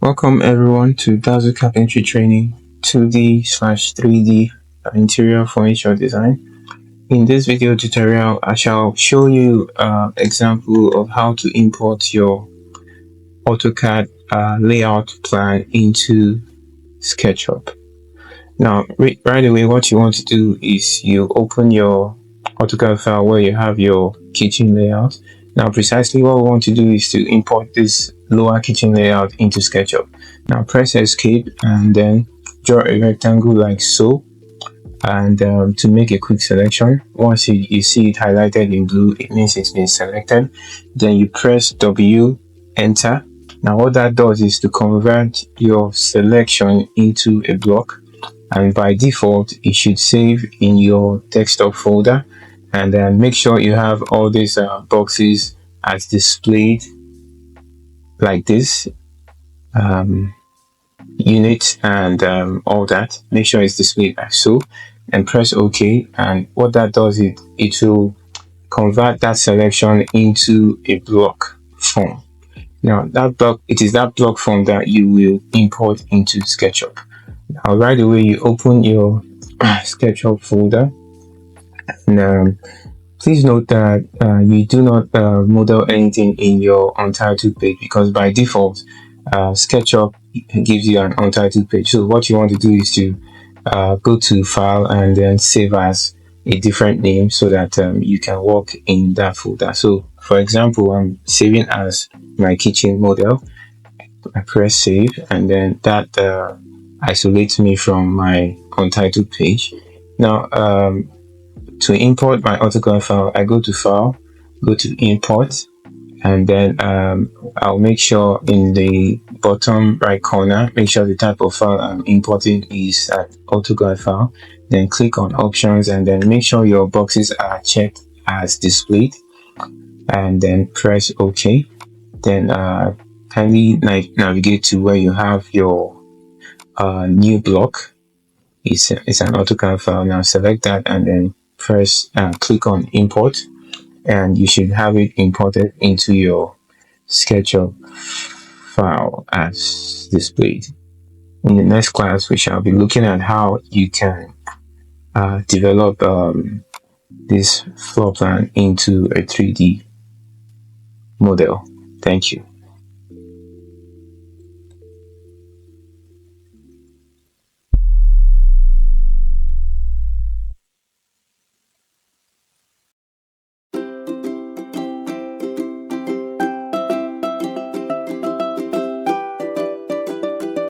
Welcome everyone to Dazzle Carpentry Training 2D/3D interior furniture design. In this video tutorial, I shall show you an example of how to import your Autocad layout plan into Sketchup. Now, right away, what you want to do is you open your Autocad file where you have your kitchen layout. Now, precisely what we want to do is to import this lower kitchen layout into SketchUp. Now, press Escape and then draw a rectangle like so. And to make a quick selection, once you see it highlighted in blue, it means it's been selected. Then you press W, Enter. Now, what that does is to convert your selection into a block. And by default, it should save in your desktop folder. And then make sure you have all these boxes as displayed like this, unit and all that. Make sure it's displayed like so, and press OK. And what that does is it will convert that selection into a block form. Now it is that block form that you will import into SketchUp. Now right away you open your SketchUp folder, and please note that you do not model anything in your untitled page, because by default SketchUp gives you an untitled page. So what you want to do is to go to File and then Save as a different name so that you can work in that folder. So for example, I'm saving as my kitchen model. I press Save, and then that isolates me from my untitled page. Now to import my Autocad file, I go to File, go to Import, and then I'll make sure in the bottom right corner, make sure the type of file I'm importing is an Autocad file. Then click on Options, and then make sure your boxes are checked as displayed, and then press OK. Then kindly navigate to where you have your new block. It's an Autocad file. Now select that and then press click on Import, and you should have it imported into your SketchUp file as displayed. In the next class, we shall be looking at how you can develop this floor plan into a 3D model. Thank you.